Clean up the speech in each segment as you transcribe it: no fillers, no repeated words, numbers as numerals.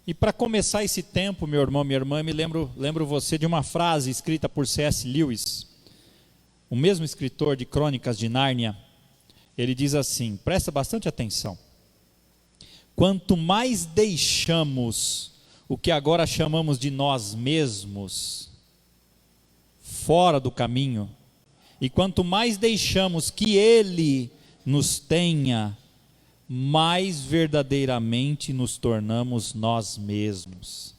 E para começar esse tempo, meu irmão, minha irmã, lembro você de uma frase escrita por C.S. Lewis, o mesmo escritor de Crônicas de Nárnia. Ele diz assim, presta bastante atenção: quanto mais deixamos o que agora chamamos de nós mesmos fora do caminho, e quanto mais deixamos que Ele nos tenha, mais verdadeiramente nos tornamos nós mesmos.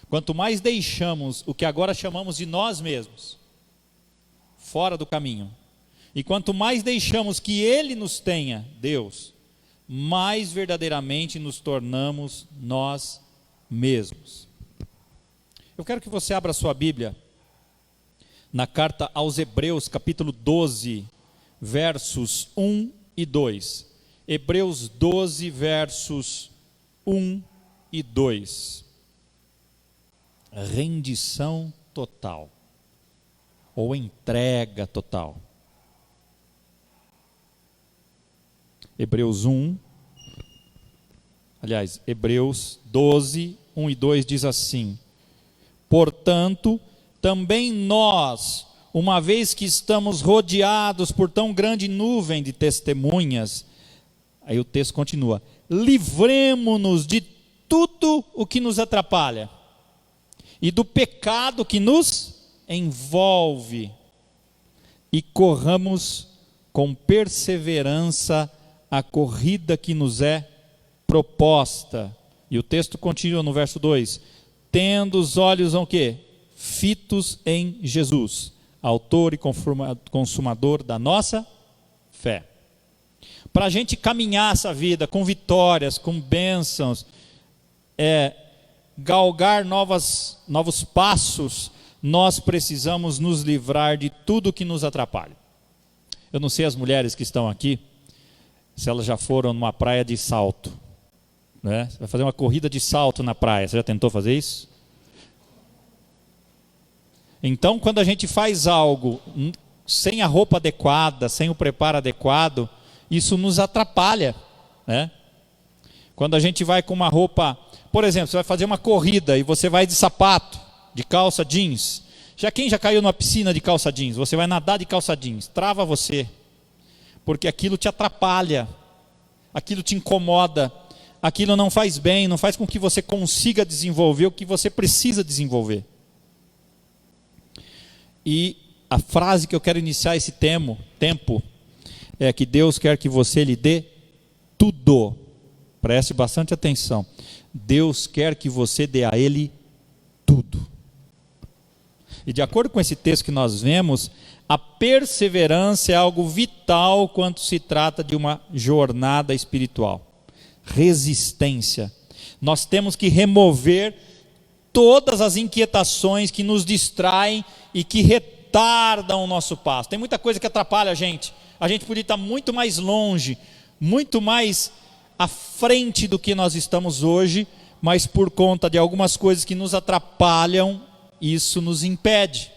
Quanto mais deixamos o que agora chamamos de nós mesmos fora do caminho, e quanto mais deixamos que Ele nos tenha, Deus, mais verdadeiramente nos tornamos nós mesmos. Eu quero que você abra sua Bíblia na carta aos Hebreus, capítulo 12, versos 1 e 2. Hebreus 12, versos 1 e 2. Rendição total, ou entrega total. Hebreus 12, 1 e 2 diz assim: portanto, também nós, uma vez que estamos rodeados por tão grande nuvem de testemunhas, aí o texto continua, livremo-nos de tudo o que nos atrapalha e do pecado que nos envolve, e corramos com perseverança a corrida que nos é proposta. E o texto continua no verso 2, tendo os olhos o quê? Fitos em Jesus, autor e consumador da nossa fé. Para a gente caminhar essa vida com vitórias, com bênçãos, galgar novos passos, nós precisamos nos livrar de tudo que nos atrapalha. Eu não sei as mulheres que estão aqui, se elas já foram numa praia de salto, né? Você vai fazer uma corrida de salto na praia, você já tentou fazer isso? Então, quando a gente faz algo sem a roupa adequada, sem o preparo adequado, isso nos atrapalha, né? Quando a gente vai com uma roupa, por exemplo, você vai fazer uma corrida e você vai de sapato, de calça jeans. Quem já caiu numa piscina de calça jeans? Você vai nadar de calça jeans, trava você, porque aquilo te atrapalha, aquilo te incomoda, aquilo não faz bem, não faz com que você consiga desenvolver o que você precisa desenvolver. E a frase que eu quero iniciar esse tempo é que Deus quer que você lhe dê tudo. Preste bastante atenção. Deus quer que você dê a Ele tudo. E de acordo com esse texto que nós vemos, a perseverança é algo vital quando se trata de uma jornada espiritual. Resistência. Nós temos que remover todas as inquietações que nos distraem e que retardam o nosso passo. Tem muita coisa que atrapalha a gente. A gente podia estar muito mais longe, muito mais à frente do que nós estamos hoje, mas por conta de algumas coisas que nos atrapalham, isso nos impede.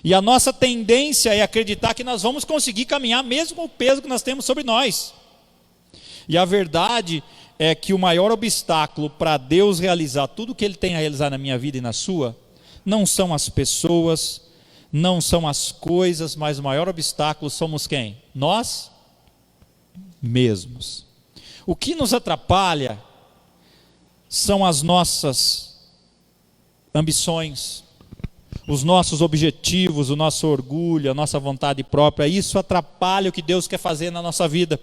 E a nossa tendência é acreditar que nós vamos conseguir caminhar mesmo com o peso que nós temos sobre nós. E a verdade é que o maior obstáculo para Deus realizar tudo o que Ele tem a realizar na minha vida e na sua, não são as pessoas, não são as coisas, mas o maior obstáculo somos quem? Nós mesmos. O que nos atrapalha são as nossas ambições, os nossos objetivos, o nosso orgulho, a nossa vontade própria. Isso atrapalha o que Deus quer fazer na nossa vida.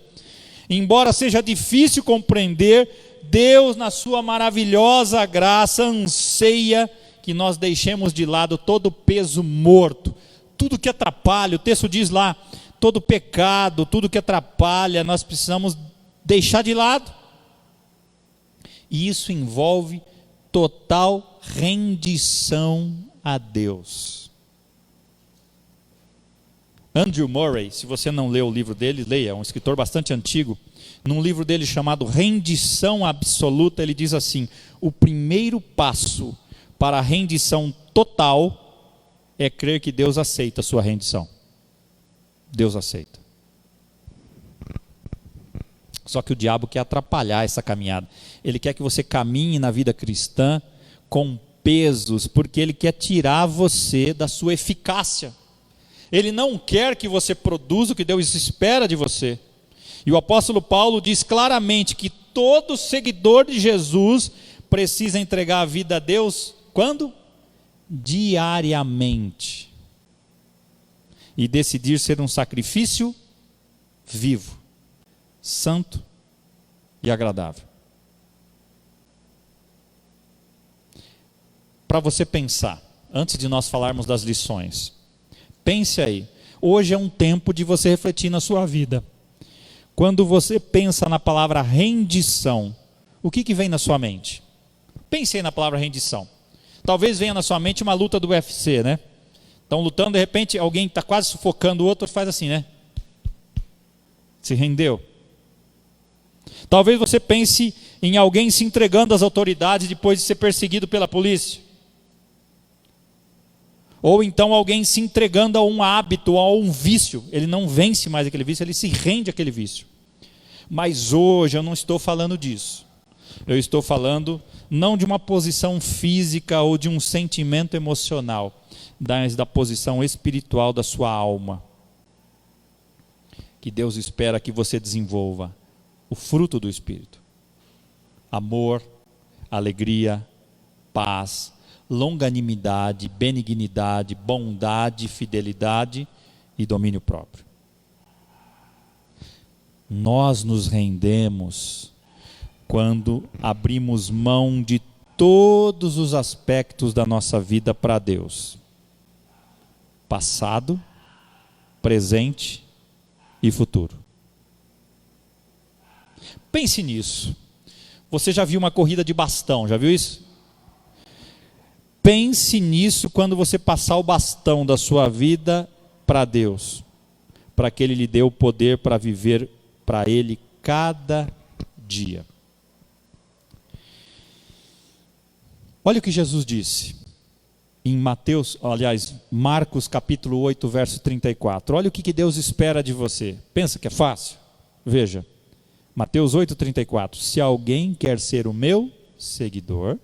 Embora seja difícil compreender, Deus, na sua maravilhosa graça, anseia que nós deixemos de lado todo o peso morto, tudo que atrapalha. O texto diz lá, todo pecado, tudo que atrapalha, nós precisamos deixar de lado. E isso envolve total rendição a Deus. Andrew Murray, se você não leu o livro dele, leia, é um escritor bastante antigo. Num livro dele chamado Rendição Absoluta, ele diz assim: o primeiro passo para a rendição total é crer que Deus aceita a sua rendição. Deus aceita. Só que o diabo quer atrapalhar essa caminhada. Ele quer que você caminhe na vida cristã com pesos, porque ele quer tirar você da sua eficácia. Ele não quer que você produza o que Deus espera de você. E o apóstolo Paulo diz claramente que todo seguidor de Jesus precisa entregar a vida a Deus, quando? Diariamente. E decidir ser um sacrifício vivo, santo e agradável. Para você pensar, antes de nós falarmos das lições, pense aí, hoje é um tempo de você refletir na sua vida. Quando você pensa na palavra rendição, o que vem na sua mente? Pense aí na palavra rendição. Talvez venha na sua mente uma luta do UFC, né? Estão lutando, de repente alguém está quase sufocando o outro, faz assim, né? Se rendeu. Talvez você pense em alguém se entregando às autoridades depois de ser perseguido pela polícia. Ou então alguém se entregando a um hábito, a um vício. Ele não vence mais aquele vício, ele se rende àquele vício. Mas hoje eu não estou falando disso. Eu estou falando não de uma posição física ou de um sentimento emocional, mas da posição espiritual da sua alma. Que Deus espera que você desenvolva o fruto do Espírito: amor, alegria, paz, longanimidade, benignidade, bondade, fidelidade e domínio próprio. Nós nos rendemos quando abrimos mão de todos os aspectos da nossa vida para Deus: passado, presente e futuro. Pense nisso. Você já viu uma corrida de bastão, já viu isso? Pense nisso quando você passar o bastão da sua vida para Deus, para que Ele lhe dê o poder para viver para Ele cada dia. Olha o que Jesus disse em Marcos capítulo 8, verso 34. Olha o que Deus espera de você. Pensa que é fácil? Veja, Mateus 8, 34. Se alguém quer ser o meu seguidor,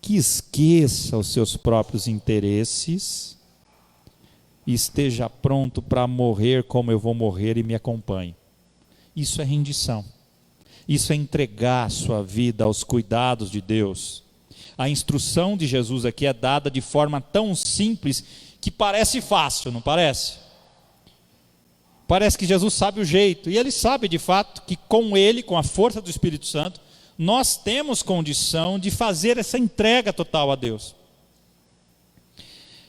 que esqueça os seus próprios interesses e esteja pronto para morrer como eu vou morrer e me acompanhe. Isso é rendição. Isso é entregar a sua vida aos cuidados de Deus. A instrução de Jesus aqui é dada de forma tão simples que parece fácil, não parece? Parece que Jesus sabe o jeito, e Ele sabe de fato que com Ele, com a força do Espírito Santo, nós temos condição de fazer essa entrega total a Deus.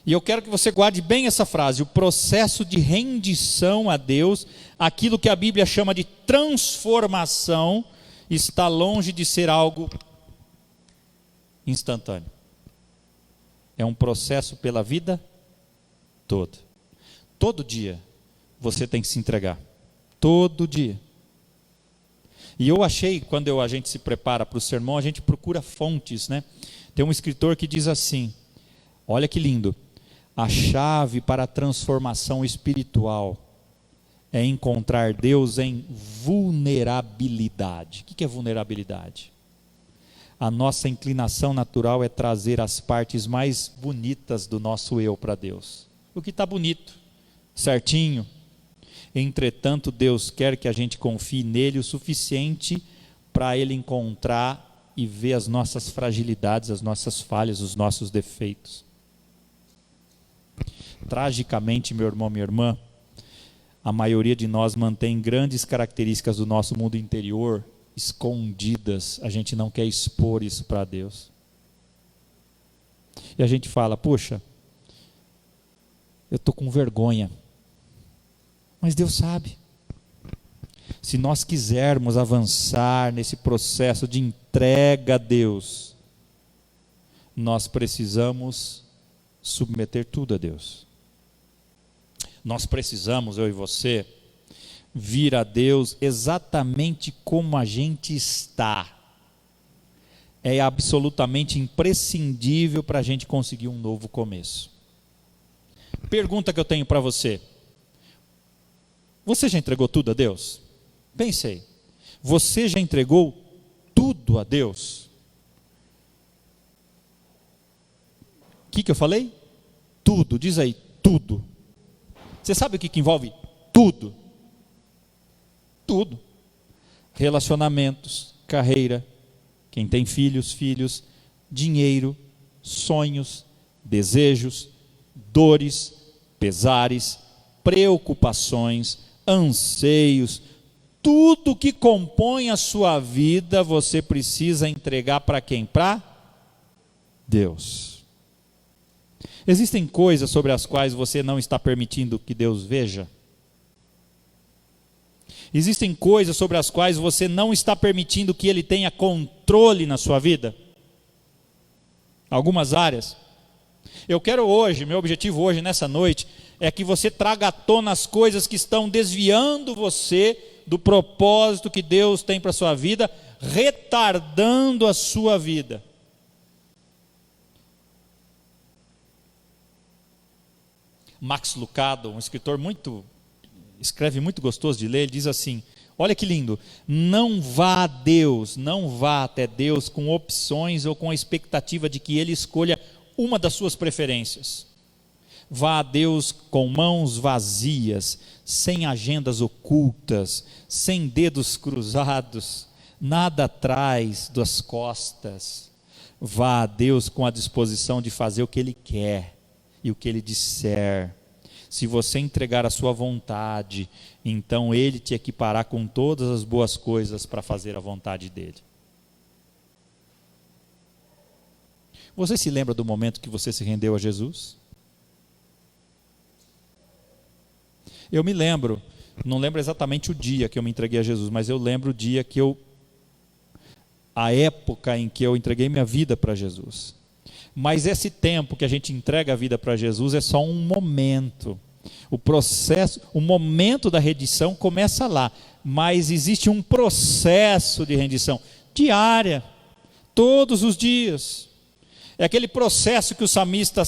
E eu quero que você guarde bem essa frase: o processo de rendição a Deus, aquilo que a Bíblia chama de transformação, está longe de ser algo instantâneo. É um processo pela vida toda. Todo dia você tem que se entregar. Todo dia. E eu achei, quando a gente se prepara para o sermão, a gente procura fontes, né? Tem um escritor que diz assim, olha que lindo: a chave para a transformação espiritual é encontrar Deus em vulnerabilidade. O que é vulnerabilidade? A nossa inclinação natural é trazer as partes mais bonitas do nosso eu para Deus. O que está bonito, certinho. Entretanto, Deus quer que a gente confie nele o suficiente para Ele encontrar e ver as nossas fragilidades, as nossas falhas, os nossos defeitos. Tragicamente, meu irmão, minha irmã, a maioria de nós mantém grandes características do nosso mundo interior escondidas. A gente não quer expor isso para Deus. E a gente fala: puxa, eu estou com vergonha. Mas Deus sabe. Se nós quisermos avançar nesse processo de entrega a Deus, nós precisamos submeter tudo a Deus. Nós precisamos, eu e você, vir a Deus exatamente como a gente está. É absolutamente imprescindível para a gente conseguir um novo começo. Pergunta que eu tenho para você: você já entregou tudo a Deus? Pensei, você já entregou tudo a Deus? O que eu falei? Tudo, diz aí, tudo. Você sabe o que envolve tudo? Tudo. Relacionamentos, carreira, quem tem filhos, dinheiro, sonhos, desejos, dores, pesares, preocupações, anseios, tudo que compõe a sua vida, você precisa entregar para quem? Para Deus. Existem coisas sobre as quais você não está permitindo que Deus veja? Existem coisas sobre as quais você não está permitindo que Ele tenha controle na sua vida? Algumas áreas. Eu quero hoje, meu objetivo hoje, nessa noite, é que você traga à tona as coisas que estão desviando você do propósito que Deus tem para a sua vida, retardando a sua vida. Max Lucado, um escritor escreve muito gostoso de ler, ele diz assim, olha que lindo, não vá a Deus, não vá até Deus com opções ou com a expectativa de que Ele escolha uma das suas preferências. Vá a Deus com mãos vazias, sem agendas ocultas, sem dedos cruzados, nada atrás das costas. Vá a Deus com a disposição de fazer o que Ele quer e o que Ele disser. Se você entregar a sua vontade, então Ele te equipará com todas as boas coisas para fazer a vontade dEle. Você se lembra do momento que você se rendeu a Jesus? Eu me lembro, não lembro exatamente o dia que eu me entreguei a Jesus, mas eu lembro o dia a época em que eu entreguei minha vida para Jesus. Mas esse tempo que a gente entrega a vida para Jesus é só um momento. O processo, o momento da rendição começa lá, mas existe um processo de rendição diária, todos os dias. É aquele processo que o salmista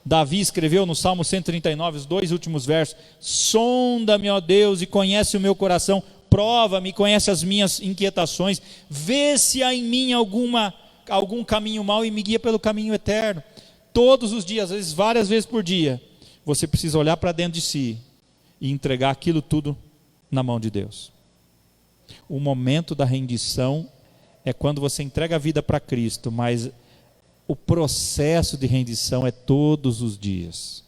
Davi escreveu no Salmo 139, os 2 últimos versos: sonda-me, ó Deus, e conhece o meu coração, prova-me, conhece as minhas inquietações, vê se há em mim algum caminho mau e me guia pelo caminho eterno. Todos os dias, às vezes várias vezes por dia, você precisa olhar para dentro de si e entregar aquilo tudo na mão de Deus. O momento da rendição é quando você entrega a vida para Cristo, mas o processo de rendição é todos os dias,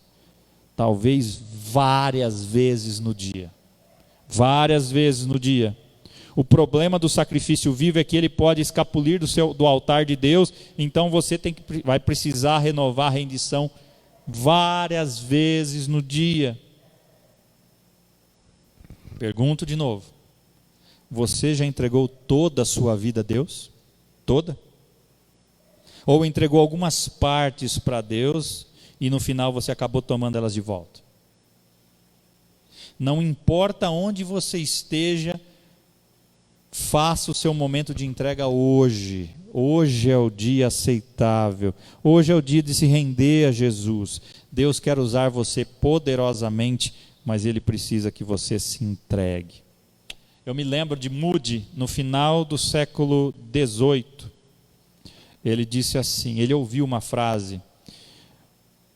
talvez várias vezes no dia. Várias vezes no dia. O problema do sacrifício vivo é que ele pode escapulir do altar de Deus, então você vai precisar renovar a rendição várias vezes no dia. Pergunto de novo: você já entregou toda a sua vida a Deus? Toda? Ou entregou algumas partes para Deus e no final você acabou tomando elas de volta? Não importa onde você esteja, faça o seu momento de entrega hoje. Hoje é o dia aceitável. Hoje é o dia de se render a Jesus. Deus quer usar você poderosamente, mas Ele precisa que você se entregue. Eu me lembro de Moody, no final do século XVIII. Ele disse assim, ele ouviu uma frase,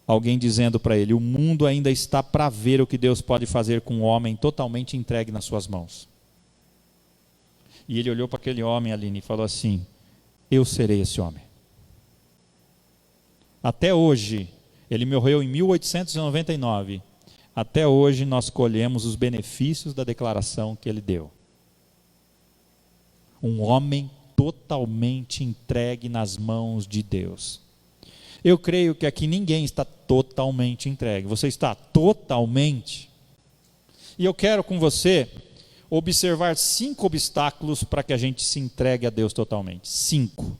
alguém dizendo para ele: o mundo ainda está para ver o que Deus pode fazer com um homem totalmente entregue nas suas mãos. E ele olhou para aquele homem, Aline, e falou assim: eu serei esse homem. Até hoje, ele morreu em 1899, até hoje nós colhemos os benefícios da declaração que ele deu. Um homem totalmente entregue nas mãos de Deus. Eu creio que aqui ninguém está totalmente entregue. Você está totalmente? E eu quero com você observar 5 obstáculos para que a gente se entregue a Deus totalmente. 5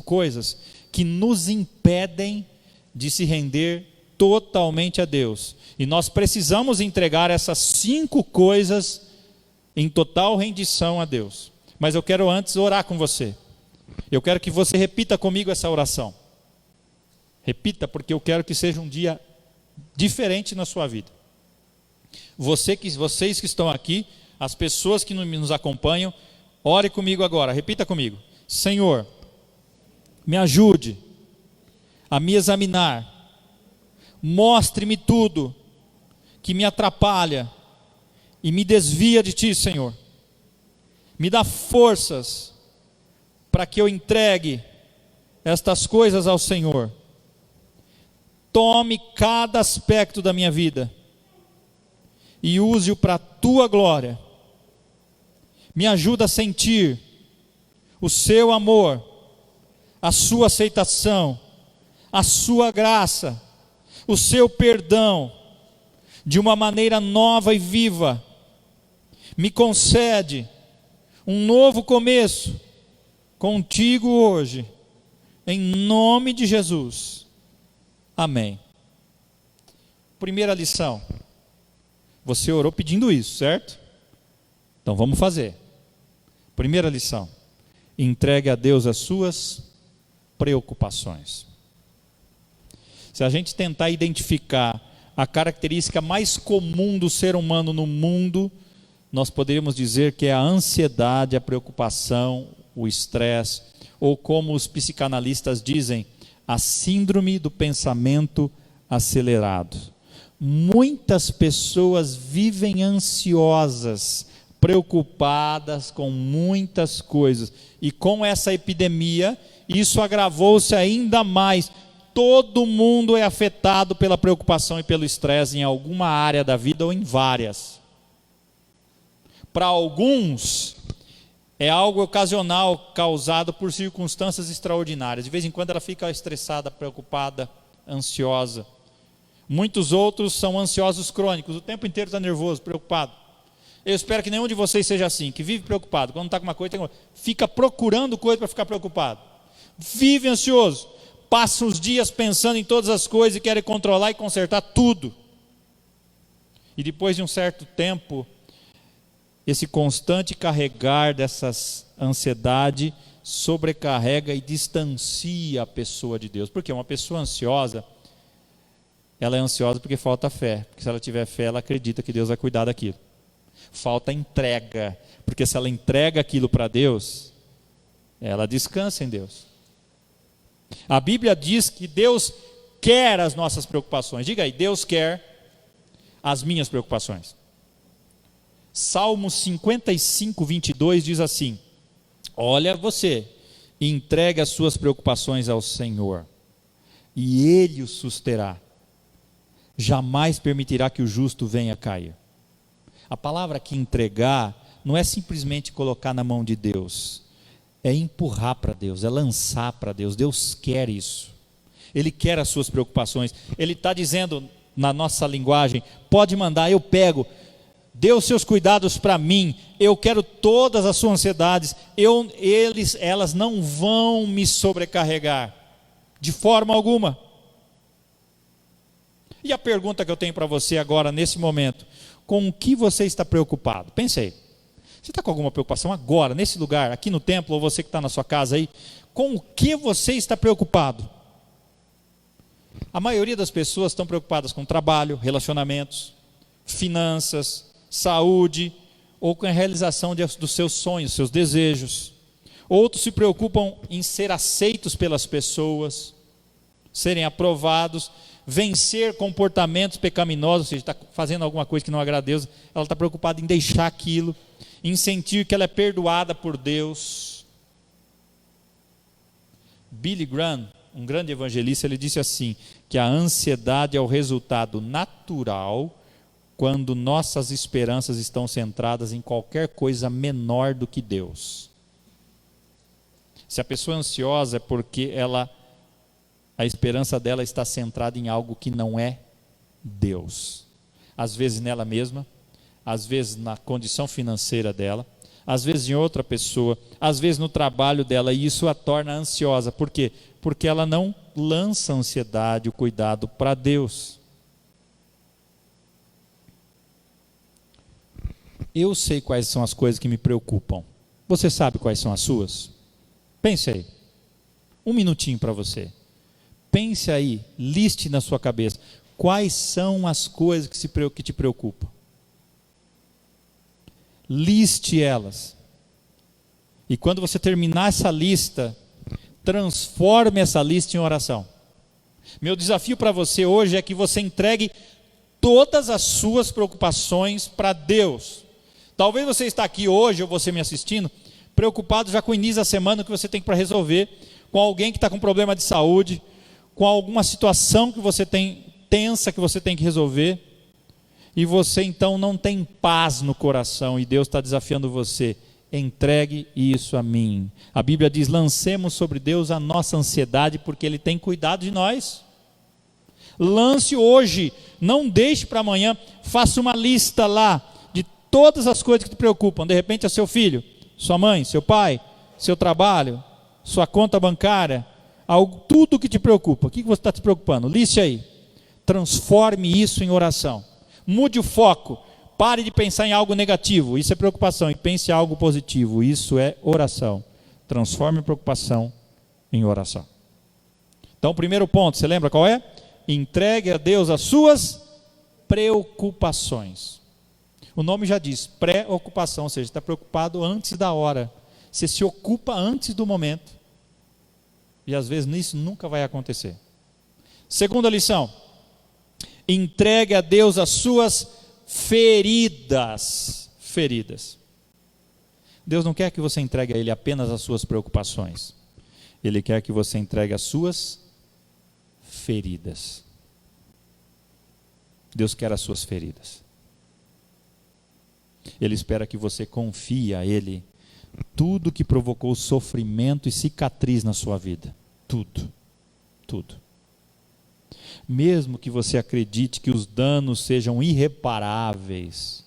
coisas que nos impedem de se render totalmente a Deus. E nós precisamos entregar essas 5 coisas em total rendição a Deus. Mas eu quero antes orar com você. Eu quero que você repita comigo essa oração. Repita, porque eu quero que seja um dia diferente na sua vida. Vocês que estão aqui, as pessoas que nos acompanham, ore comigo agora, repita comigo: Senhor, me ajude a me examinar, mostre-me tudo que me atrapalha e me desvia de Ti, Senhor. Me dá forças para que eu entregue estas coisas ao Senhor. Tome cada aspecto da minha vida e use-o para a Tua glória. Me ajuda a sentir o Seu amor, a Sua aceitação, a Sua graça, o Seu perdão, de uma maneira nova e viva. Me concede um novo começo contigo hoje, em nome de Jesus. Amém. Primeira lição. Você orou pedindo isso, certo? Então vamos fazer. Primeira lição: entregue a Deus as suas preocupações. Se a gente tentar identificar a característica mais comum do ser humano no mundo, nós poderíamos dizer que é a ansiedade, a preocupação, o estresse, ou como os psicanalistas dizem, a síndrome do pensamento acelerado. Muitas pessoas vivem ansiosas, preocupadas com muitas coisas, e com essa epidemia, isso agravou-se ainda mais. Todo mundo é afetado pela preocupação e pelo estresse em alguma área da vida ou em várias. Para alguns, é algo ocasional causado por circunstâncias extraordinárias. De vez em quando ela fica estressada, preocupada, ansiosa. Muitos outros são ansiosos crônicos, o tempo inteiro está nervoso, preocupado. Eu espero que nenhum de vocês seja assim, que vive preocupado. Quando está com uma coisa, fica procurando coisa para ficar preocupado. Vive ansioso. Passa os dias pensando em todas as coisas e quer controlar e consertar tudo. E depois de um certo tempo, esse constante carregar dessas ansiedade sobrecarrega e distancia a pessoa de Deus. Porque uma pessoa ansiosa, ela é ansiosa porque falta fé. Porque se ela tiver fé, ela acredita que Deus vai cuidar daquilo. Falta entrega, porque se ela entrega aquilo para Deus, ela descansa em Deus. A Bíblia diz que Deus quer as nossas preocupações. Diga aí, Deus quer as minhas preocupações. Salmo 55, 22 diz assim: olha você, entregue as suas preocupações ao Senhor, e Ele o susterá. Jamais permitirá que o justo venha a cair. A palavra aqui entregar não é simplesmente colocar na mão de Deus, é empurrar para Deus, é lançar para Deus. Deus quer isso, Ele quer as suas preocupações. Ele está dizendo na nossa linguagem: pode mandar, eu pego, dê os seus cuidados para mim, eu quero todas as suas ansiedades, elas não vão me sobrecarregar, de forma alguma. E a pergunta que eu tenho para você agora, nesse momento: com o que você está preocupado? Pense aí. Você está com alguma preocupação agora, nesse lugar, aqui no templo, ou você que está na sua casa aí? Com o que você está preocupado? A maioria das pessoas estão preocupadas com trabalho, relacionamentos, finanças, saúde, ou com a realização dos seus sonhos, seus desejos. Outros se preocupam em ser aceitos pelas pessoas, serem aprovados, vencer comportamentos pecaminosos, ou seja, está fazendo alguma coisa que não agrada a Deus, ela está preocupada em deixar aquilo, em sentir que ela é perdoada por Deus. Billy Graham, um grande evangelista, ele disse assim, que a ansiedade é o resultado natural quando nossas esperanças estão centradas em qualquer coisa menor do que Deus. Se a pessoa é ansiosa é porque a esperança dela está centrada em algo que não é Deus. Às vezes nela mesma, às vezes na condição financeira dela, às vezes em outra pessoa, às vezes no trabalho dela, e isso a torna ansiosa. Por quê? Porque ela não lança a ansiedade, o cuidado para Deus. Eu sei quais são as coisas que me preocupam. Você sabe quais são as suas? Pense aí. Um minutinho para você. Pense aí, liste na sua cabeça, quais são as coisas que te preocupam. liste elas. E quando você terminar essa lista, transforme essa lista em oração. Meu desafio para você hoje é que você entregue todas as suas preocupações para Deus. Talvez você está aqui hoje, ou você me assistindo, preocupado já com o início da semana, o que você tem para resolver, com alguém que está com problema de saúde, com alguma situação que você tem tensa, que você tem que resolver, e você então não tem paz no coração, e Deus está desafiando você: entregue isso a mim. A Bíblia diz: lancemos sobre Deus a nossa ansiedade, porque Ele tem cuidado de nós. Lance hoje, não deixe para amanhã. Faça uma lista lá de todas as coisas que te preocupam. De repente é seu filho, sua mãe, seu pai, seu trabalho, sua conta bancária, tudo que te preocupa. O que você está te preocupando? Liste aí. Transforme isso em oração. Mude o foco. Pare de pensar em algo negativo, isso é preocupação, e pense em algo positivo, isso é oração. Transforme a preocupação em oração. Então, o primeiro ponto, você lembra qual é? Entregue a Deus as suas preocupações. O nome já diz, preocupação, ou seja, está preocupado antes da hora. Você se ocupa antes do momento. E às vezes isso nunca vai acontecer. Segunda lição, entregue a Deus as suas feridas. Deus não quer que você entregue a Ele apenas as suas preocupações. Ele quer que você entregue as suas feridas. Deus quer as suas feridas. Ele espera que você confie a Ele tudo que provocou sofrimento e cicatriz na sua vida. Tudo. Mesmo que você acredite que os danos sejam irreparáveis,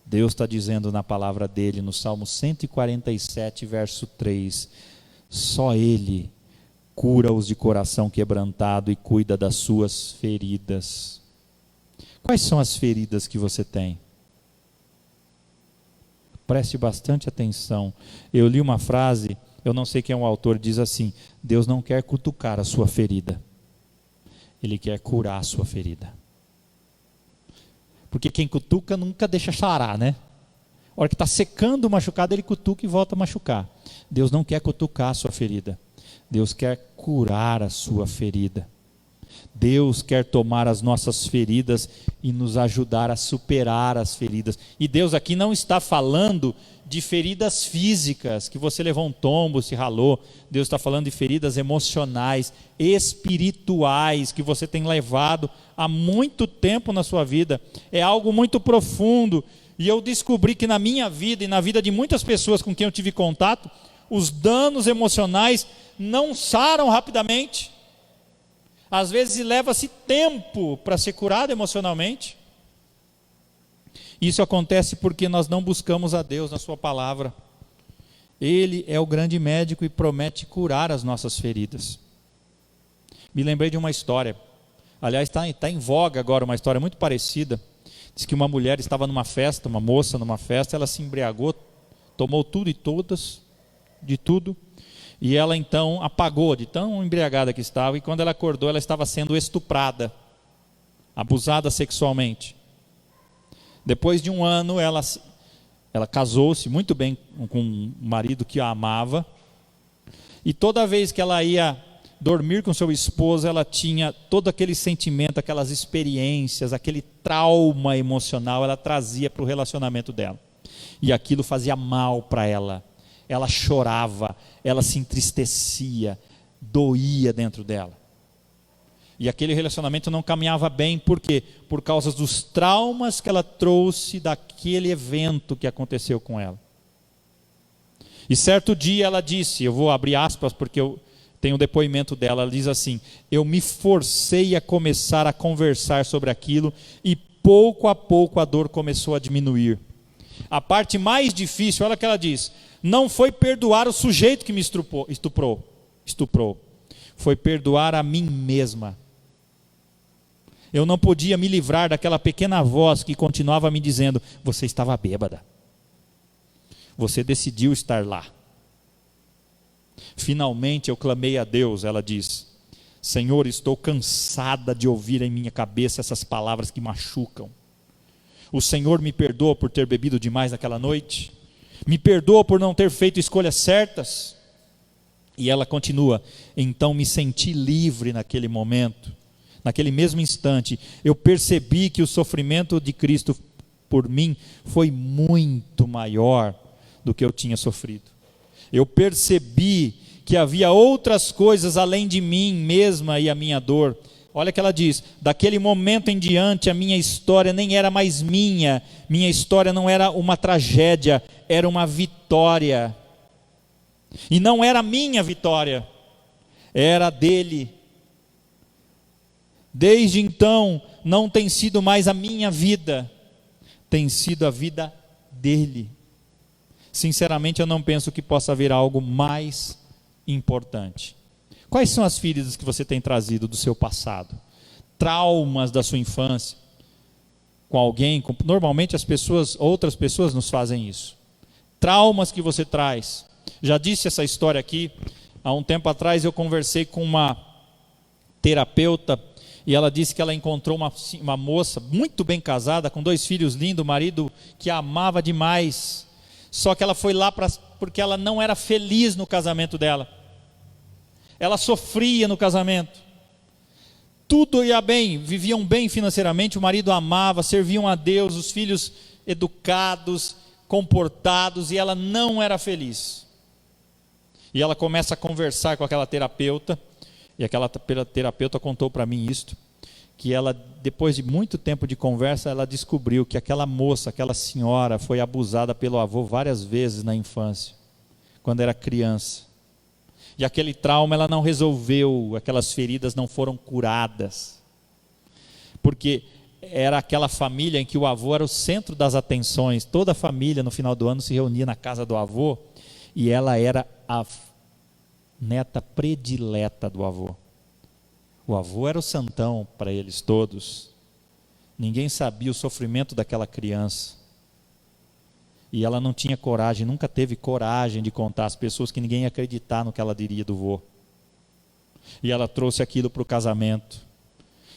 Deus está dizendo na palavra dele, no Salmo 147, verso 3, só Ele cura-os de coração quebrantado e cuida das suas feridas. Quais são as feridas que você tem? Preste bastante atenção. Eu li uma frase, eu não sei quem é o autor, diz assim: Deus não quer cutucar a sua ferida, Ele quer curar a sua ferida. Porque quem cutuca nunca deixa sarar, né? A hora que está secando o machucado, Ele cutuca e volta a machucar. Deus não quer cutucar a sua ferida, Deus quer curar a sua ferida. Deus quer tomar as nossas feridas e nos ajudar a superar as feridas. E Deus aqui não está falando de feridas físicas, que você levou um tombo, se ralou. Deus está falando de feridas emocionais, espirituais, que você tem levado há muito tempo na sua vida. É algo muito profundo. E eu descobri que na minha vida e na vida de muitas pessoas com quem eu tive contato, os danos emocionais não saram rapidamente. Às vezes leva-se tempo para ser curado emocionalmente. Isso acontece porque nós não buscamos a Deus na sua palavra. Ele é o grande médico e promete curar as nossas feridas. Me lembrei de uma história. Aliás, está em voga agora uma história muito parecida. Diz que uma mulher estava numa festa, uma moça numa festa, ela se embriagou, tomou tudo e todas, de tudo. E ela então apagou de tão embriagada que estava, e quando ela acordou, ela estava sendo estuprada, abusada sexualmente. Depois de um ano, ela casou-se muito bem com um marido que a amava, e toda vez que ela ia dormir com seu esposo, ela tinha todo aquele sentimento, aquelas experiências, aquele trauma emocional, ela trazia para o relacionamento dela, e aquilo fazia mal para ela. Ela chorava, ela se entristecia, doía dentro dela. E aquele relacionamento não caminhava bem, por quê? Por causa dos traumas que ela trouxe daquele evento que aconteceu com ela. E certo dia ela disse, eu vou abrir aspas porque eu tenho um depoimento dela, ela diz assim: eu me forcei a começar a conversar sobre aquilo e pouco a pouco a dor começou a diminuir. A parte mais difícil, olha o que ela diz, não foi perdoar o sujeito que me estuprou, foi perdoar a mim mesma. Eu não podia me livrar daquela pequena voz que continuava me dizendo: você estava bêbada, você decidiu estar lá. Finalmente eu clamei a Deus, ela diz: Senhor, estou cansada de ouvir em minha cabeça essas palavras que machucam. O Senhor me perdoa por ter bebido demais naquela noite? Me perdoa por não ter feito escolhas certas? E ela continua: então me senti livre naquele momento, naquele mesmo instante. Eu percebi que o sofrimento de Cristo por mim foi muito maior do que eu tinha sofrido. Eu percebi que havia outras coisas além de mim mesma e a minha dor. Olha o que ela diz: daquele momento em diante a minha história nem era mais minha história não era uma tragédia, era uma vitória. E não era minha vitória, era a dele. Desde então não tem sido mais a minha vida, tem sido a vida dele. Sinceramente, eu não penso que possa haver algo mais importante. Quais são as feridas que você tem trazido do seu passado? Traumas da sua infância? Com alguém? Normalmente outras pessoas nos fazem isso. Traumas que você traz. Já disse essa história aqui. Há um tempo atrás eu conversei com uma terapeuta e ela disse que ela encontrou uma moça muito bem casada, com 2 filhos lindos, marido que a amava demais. Só que ela foi lá porque ela não era feliz no casamento dela. Ela sofria no casamento. Tudo ia bem, viviam bem financeiramente, o marido amava, serviam a Deus, os filhos educados, comportados, e ela não era feliz. E ela começa a conversar com aquela terapeuta, e aquela terapeuta contou para mim isto, que ela, depois de muito tempo de conversa, ela descobriu que aquela moça, aquela senhora, foi abusada pelo avô várias vezes na infância, quando era criança. E aquele trauma ela não resolveu, aquelas feridas não foram curadas, porque era aquela família em que o avô era o centro das atenções. Toda a família no final do ano se reunia na casa do avô, e ela era a neta predileta do avô. O avô era o santão para eles todos. Ninguém sabia o sofrimento daquela criança. E ela não tinha coragem, nunca teve coragem de contar às pessoas, que ninguém ia acreditar no que ela diria do vô. E ela trouxe aquilo para o casamento.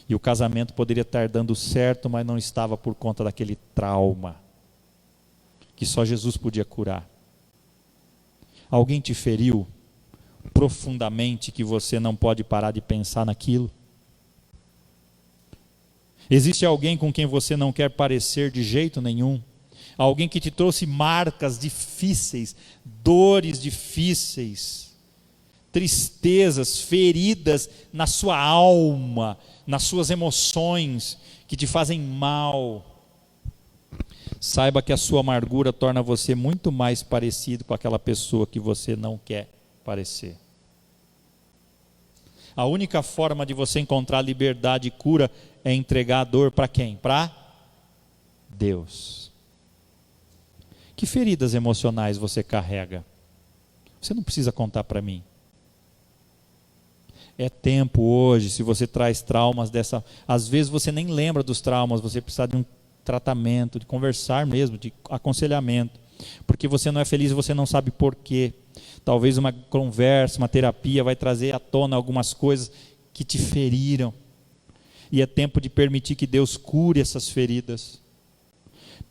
E o casamento poderia estar dando certo, mas não estava, por conta daquele trauma que só Jesus podia curar. Alguém te feriu profundamente que você não pode parar de pensar naquilo? Existe alguém com quem você não quer parecer de jeito nenhum? Alguém que te trouxe marcas difíceis, dores difíceis, tristezas, feridas na sua alma, nas suas emoções, que te fazem mal. Saiba que a sua amargura torna você muito mais parecido com aquela pessoa que você não quer parecer. A única forma de você encontrar liberdade e cura é entregar a dor para quem? Para Deus. Que feridas emocionais você carrega? Você não precisa contar para mim. É tempo hoje, se você traz traumas dessa... Às vezes você nem lembra dos traumas, você precisa de um tratamento, de conversar mesmo, de aconselhamento. Porque você não é feliz e você não sabe por quê. Talvez uma conversa, uma terapia vai trazer à tona algumas coisas que te feriram. E é tempo de permitir que Deus cure essas feridas.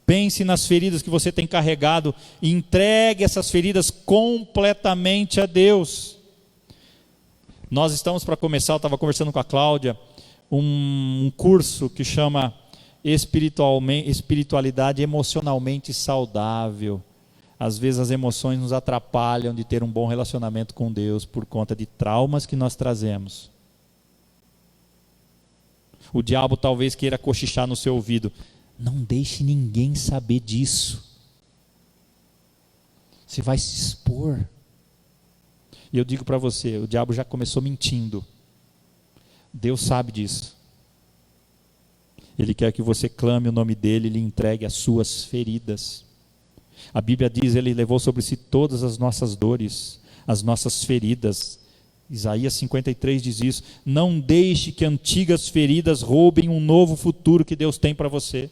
Pense nas feridas que você tem carregado e entregue essas feridas completamente a Deus. Nós estamos para começar, eu estava conversando com a Cláudia, um curso que chama Espiritualidade Emocionalmente Saudável. Às vezes as emoções nos atrapalham de ter um bom relacionamento com Deus por conta de traumas que nós trazemos. O diabo talvez queira cochichar no seu ouvido: não deixe ninguém saber disso. Você vai se expor. E eu digo para você, o diabo já começou mentindo. Deus sabe disso. Ele quer que você clame o nome dele e lhe entregue as suas feridas. A Bíblia diz, ele levou sobre si todas as nossas dores, as nossas feridas. Isaías 53 diz isso. Não deixe que antigas feridas roubem um novo futuro que Deus tem para você.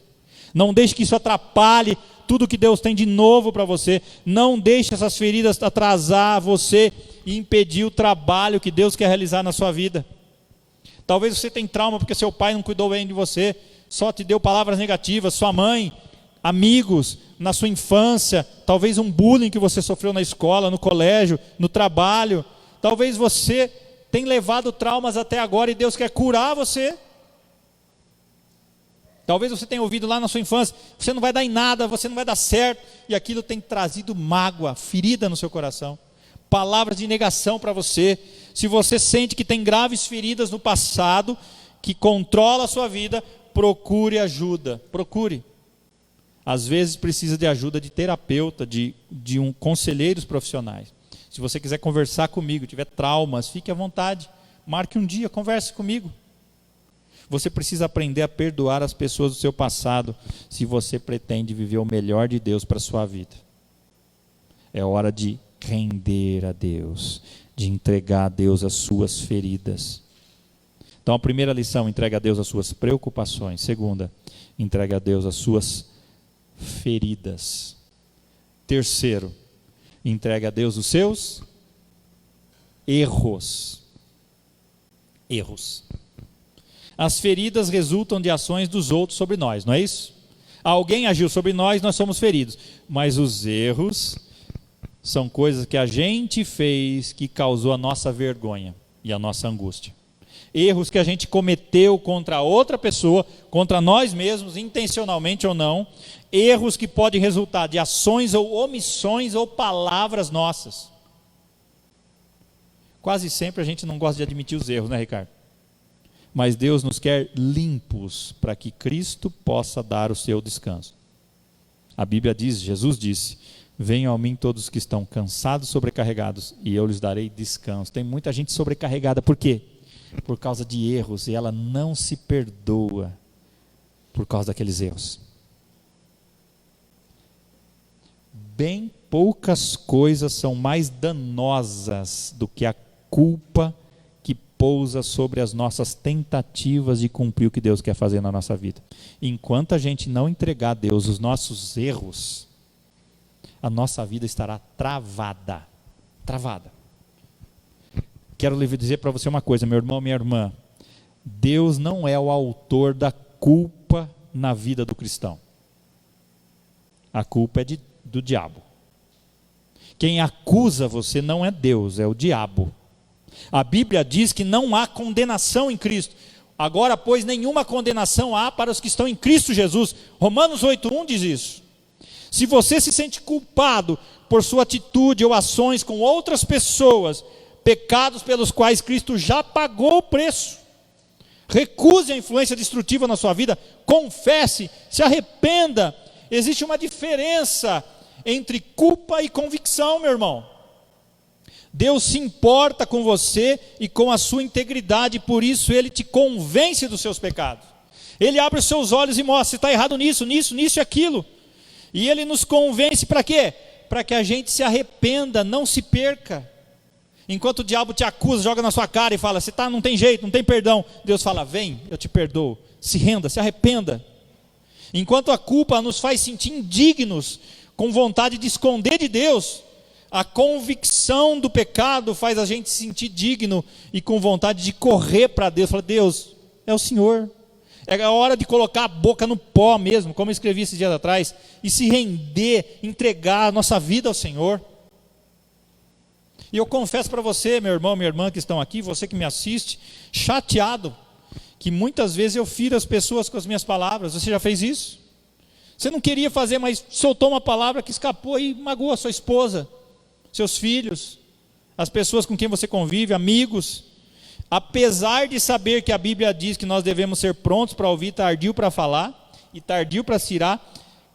Não deixe que isso atrapalhe tudo que Deus tem de novo para você. Não deixe essas feridas atrasar você e impedir o trabalho que Deus quer realizar na sua vida. Talvez você tenha trauma porque seu pai não cuidou bem de você, só te deu palavras negativas, sua mãe, amigos, na sua infância, talvez um bullying que você sofreu na escola, no colégio, no trabalho, talvez você tenha levado traumas até agora e Deus quer curar você. Talvez você tenha ouvido lá na sua infância, você não vai dar em nada, você não vai dar certo, e aquilo tem trazido mágoa, ferida no seu coração, palavras de negação para você. Se você sente que tem graves feridas no passado, que controla a sua vida, procure ajuda, procure. Às vezes precisa de ajuda de terapeuta, de conselheiros profissionais. Se você quiser conversar comigo, tiver traumas, fique à vontade, marque um dia, converse comigo. Você precisa aprender a perdoar as pessoas do seu passado, se você pretende viver o melhor de Deus para a sua vida. É hora de render a Deus, de entregar a Deus as suas feridas. Então a primeira lição, entrega a Deus as suas preocupações. Segunda, entrega a Deus as suas feridas. Terceiro, entrega a Deus os seus erros. Erros. As feridas resultam de ações dos outros sobre nós, não é isso? Alguém agiu sobre nós, nós somos feridos. Mas os erros são coisas que a gente fez que causou a nossa vergonha e a nossa angústia. Erros que a gente cometeu contra outra pessoa, contra nós mesmos, intencionalmente ou não. Erros que podem resultar de ações ou omissões ou palavras nossas. Quase sempre a gente não gosta de admitir os erros, né, Ricardo? Mas Deus nos quer limpos para que Cristo possa dar o seu descanso. A Bíblia diz, Jesus disse: venham a mim todos que estão cansados, sobrecarregados, e eu lhes darei descanso. Tem muita gente sobrecarregada, por quê? Por causa de erros, e ela não se perdoa por causa daqueles erros. Bem poucas coisas são mais danosas do que a culpa que pousa sobre as nossas tentativas de cumprir o que Deus quer fazer na nossa vida. Enquanto a gente não entregar a Deus os nossos erros, a nossa vida estará travada. Travada. Quero lhe dizer para você uma coisa, meu irmão, minha irmã. Deus não é o autor da culpa na vida do cristão. A culpa é do diabo. Quem acusa você não é Deus, é o diabo. A Bíblia diz que não há condenação em Cristo. Agora, pois, nenhuma condenação há para os que estão em Cristo Jesus. Romanos 8:1 diz isso. Se você se sente culpado por sua atitude ou ações com outras pessoas, pecados pelos quais Cristo já pagou o preço, recuse a influência destrutiva na sua vida, confesse, se arrependa. Existe uma diferença entre culpa e convicção, meu irmão. Deus se importa com você e com a sua integridade, por isso Ele te convence dos seus pecados. Ele abre os seus olhos e mostra: você está errado nisso, nisso, nisso e aquilo. E Ele nos convence para quê? Para que a gente se arrependa, não se perca. Enquanto o diabo te acusa, joga na sua cara e fala: você não tem jeito, não tem perdão. Deus fala: vem, eu te perdoo. Se renda, se arrependa. Enquanto a culpa nos faz sentir indignos, com vontade de esconder de Deus, a convicção do pecado faz a gente se sentir digno e com vontade de correr para Deus. Fala: Deus, é o Senhor. É a hora de colocar a boca no pó mesmo, como eu escrevi esses dias atrás, e se render, entregar a nossa vida ao Senhor. E eu confesso para você, meu irmão, minha irmã que estão aqui, você que me assiste, chateado, que muitas vezes eu firo as pessoas com as minhas palavras. Você já fez isso? Você não queria fazer, mas soltou uma palavra que escapou e magoou a sua esposa, seus filhos, as pessoas com quem você convive, amigos. Apesar de saber que a Bíblia diz que nós devemos ser prontos para ouvir, tardio para falar e tardio para se irar,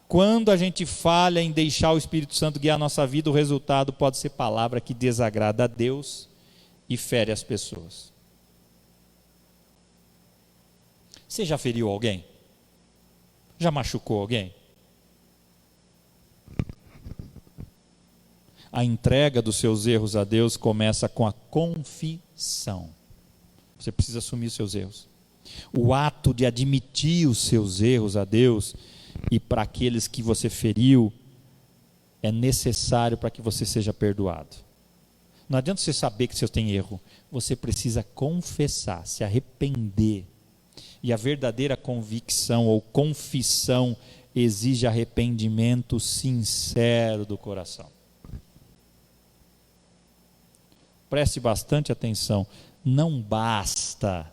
quando a gente falha em deixar o Espírito Santo guiar a nossa vida, o resultado pode ser palavra que desagrada a Deus e fere as pessoas. Você já feriu alguém? Já machucou alguém? A entrega dos seus erros a Deus começa com a confissão. Você precisa assumir os seus erros. O ato de admitir os seus erros a Deus e para aqueles que você feriu é necessário para que você seja perdoado. Não adianta você saber que você tem erro. Você precisa confessar, se arrepender. E a verdadeira convicção ou confissão exige arrependimento sincero do coração. Preste bastante atenção. Não basta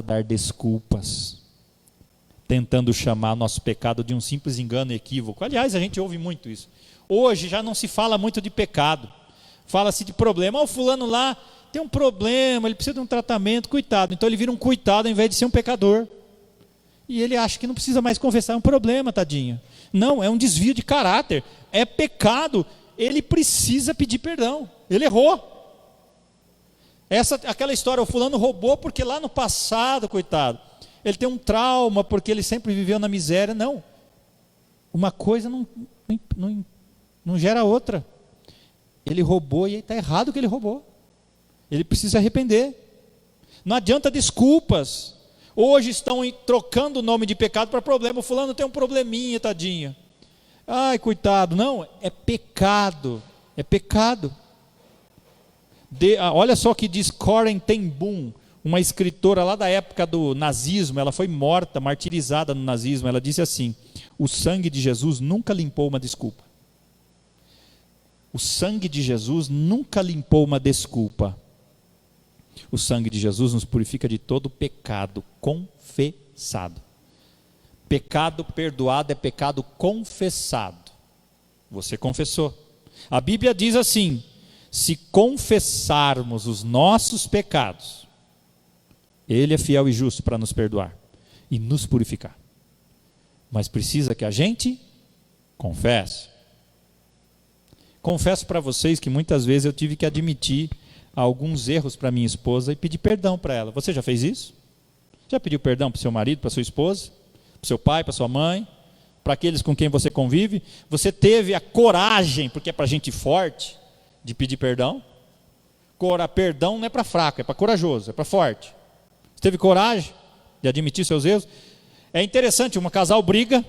dar desculpas, tentando chamar nosso pecado de um simples engano e equívoco. Aliás, a gente ouve muito isso. Hoje já não se fala muito de pecado. Fala-se de problema. O fulano lá tem um problema, ele precisa de um tratamento, coitado. Então ele vira um coitado ao invés de ser um pecador. E ele acha que não precisa mais confessar, é um problema, tadinho. Não, é um desvio de caráter, é pecado. Ele precisa pedir perdão, ele errou. Aquela história, o fulano roubou porque lá no passado, coitado, ele tem um trauma porque ele sempre viveu na miséria. Não, uma coisa não gera outra. Ele roubou e está errado que ele roubou. Ele precisa arrepender. Não adianta desculpas. Hoje estão trocando o nome de pecado para problema. O fulano tem um probleminha, tadinho. Ai, coitado. Não, é pecado. É pecado. Olha só o que diz Corrie ten Boom, uma escritora lá da época do nazismo. Ela foi morta, martirizada no nazismo. Ela disse assim: o sangue de Jesus nunca limpou uma desculpa. O sangue de Jesus nunca limpou uma desculpa. O sangue de Jesus nos purifica de todo pecado confessado. Pecado perdoado é pecado confessado. Você confessou. A Bíblia diz assim: se confessarmos os nossos pecados, Ele é fiel e justo para nos perdoar e nos purificar. Mas precisa que a gente confesse. Confesso para vocês que muitas vezes eu tive que admitir alguns erros para minha esposa e pedir perdão para ela. Você já fez isso? Já pediu perdão para o seu marido, para sua esposa, para o seu pai, para sua mãe, para aqueles com quem você convive? Você teve a coragem, porque é para gente forte, de pedir perdão? Perdão não é para fraco, é para corajoso, é para forte. Você teve coragem de admitir seus erros? É interessante, um casal briga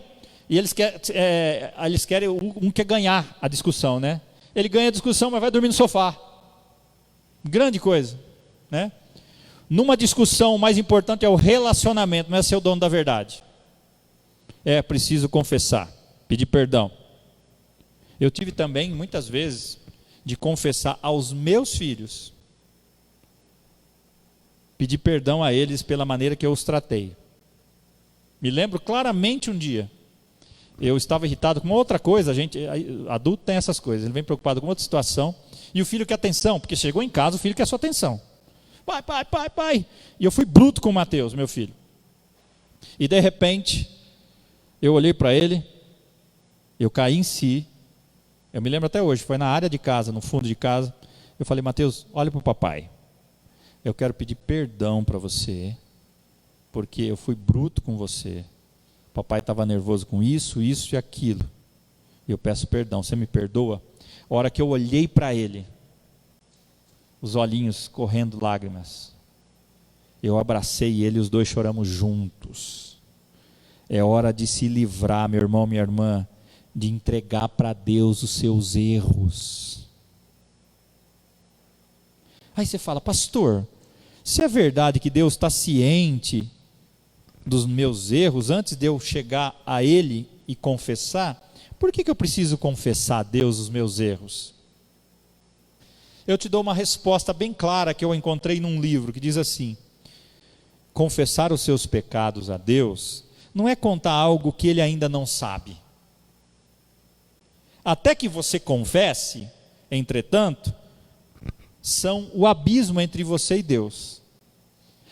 e eles querem, um quer ganhar a discussão, né? Ele ganha a discussão, mas vai dormir no sofá. Grande coisa, né? Numa discussão, o mais importante é o relacionamento, não é ser o dono da verdade. É preciso confessar, pedir perdão. Eu tive também, muitas vezes, de confessar aos meus filhos, pedir perdão a eles pela maneira que eu os tratei. Me lembro claramente um dia, eu estava irritado com outra coisa. Adulto tem essas coisas, ele vem preocupado com outra situação, e o filho quer atenção, porque chegou em casa, o filho quer sua atenção. Pai. E eu fui bruto com o Mateus, meu filho. E de repente, eu olhei para ele, eu caí em si. Eu me lembro até hoje, foi na área de casa, no fundo de casa. Eu falei: Mateus, olha para o papai. Eu quero pedir perdão para você, porque eu fui bruto com você. O papai estava nervoso com isso e aquilo. Eu peço perdão, você me perdoa? A hora que eu olhei para ele, os olhinhos correndo lágrimas, eu abracei ele e os dois choramos juntos. É hora de se livrar, meu irmão, minha irmã, de entregar para Deus os seus erros. Aí você fala: pastor, se é verdade que Deus está ciente dos meus erros antes de eu chegar a Ele e confessar, por que eu preciso confessar a Deus os meus erros? Eu te dou uma resposta bem clara que eu encontrei num livro que diz assim: confessar os seus pecados a Deus não é contar algo que Ele ainda não sabe. Até que você confesse, entretanto, são o abismo entre você e Deus.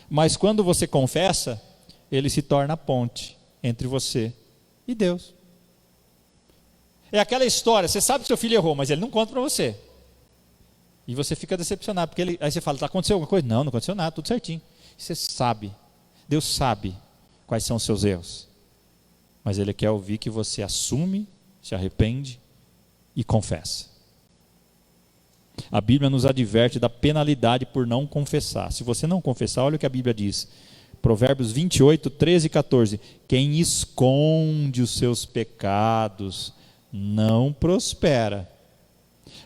Mas quando você confessa, Ele se torna a ponte entre você e Deus. É aquela história, você sabe que seu filho errou, mas ele não conta para você. E você fica decepcionado, porque aí você fala: aconteceu alguma coisa? Não aconteceu nada, tudo certinho. E você sabe, Deus sabe quais são os seus erros. Mas Ele quer ouvir que você assume, se arrepende e confessa. A Bíblia nos adverte da penalidade por não confessar. Se você não confessar, olha o que a Bíblia diz. Provérbios 28, 13 e 14. Quem esconde os seus pecados não prospera,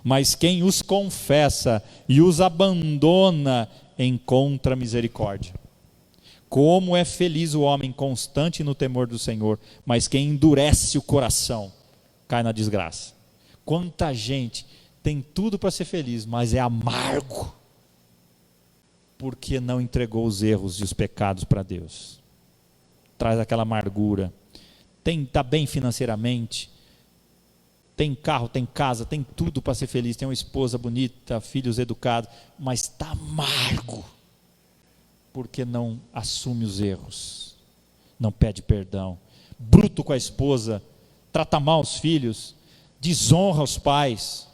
mas quem os confessa e os abandona encontra misericórdia. Como é feliz o homem constante no temor do Senhor, mas quem endurece o coração cai na desgraça. Quanta gente tem tudo para ser feliz, mas é amargo, porque não entregou os erros e os pecados para Deus. Traz aquela amargura. Está bem financeiramente, tem carro, tem casa, tem tudo para ser feliz, tem uma esposa bonita, filhos educados, mas está amargo, porque não assume os erros, não pede perdão, bruto com a esposa, trata mal os filhos, desonra os pais.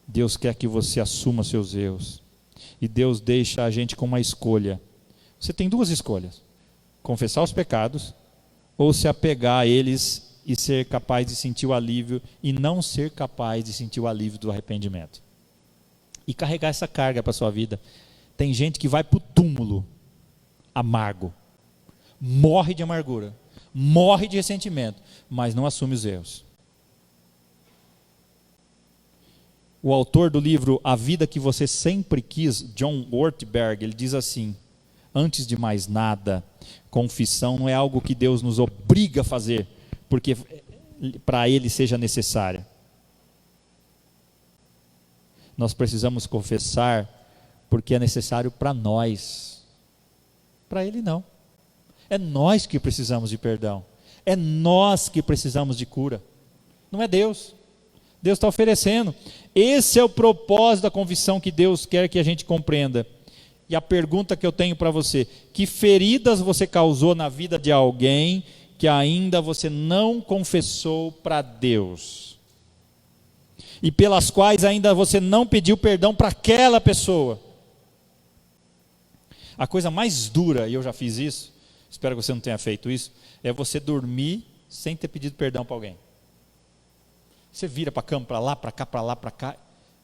Deus quer que você assuma seus erros, e Deus deixa a gente com uma escolha. Você tem duas escolhas: confessar os pecados, ou se apegar a eles e ser capaz de sentir o alívio, e não ser capaz de sentir o alívio do arrependimento, e carregar essa carga para a sua vida. Tem gente que vai para o túmulo amargo, morre de amargura, morre de ressentimento, mas não assume os erros. O autor do livro A Vida que Você Sempre Quis, John Ortberg, ele diz assim: antes de mais nada, confissão não é algo que Deus nos obriga a fazer, porque para Ele seja necessária. Nós precisamos confessar porque é necessário para nós. Para Ele não. É nós que precisamos de perdão. É nós que precisamos de cura. Não é Deus. Deus está oferecendo. Esse é o propósito da confissão que Deus quer que a gente compreenda. E a pergunta que eu tenho para você: que feridas você causou na vida de alguém que ainda você não confessou para Deus? E pelas quais ainda você não pediu perdão para aquela pessoa? A coisa mais dura, e eu já fiz isso, espero que você não tenha feito isso, é você dormir sem ter pedido perdão para alguém. Você vira para a cama, para lá, para cá, para lá, para cá,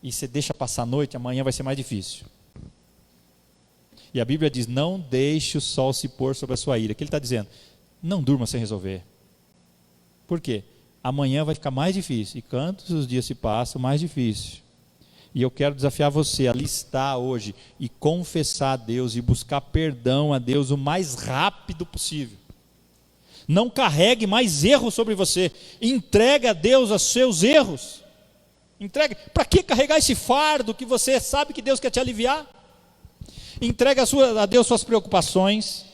e você deixa passar a noite, amanhã vai ser mais difícil. E a Bíblia diz: não deixe o sol se pôr sobre a sua ira. O que ele está dizendo? Não durma sem resolver. Por quê? Amanhã vai ficar mais difícil, e quantos os dias se passam, mais difícil. E eu quero desafiar você a listar hoje, e confessar a Deus, e buscar perdão a Deus o mais rápido possível. Não carregue mais erros sobre você. Entregue a Deus os seus erros. Entregue. Para que carregar esse fardo que você sabe que Deus quer te aliviar? Entregue a Deus suas preocupações.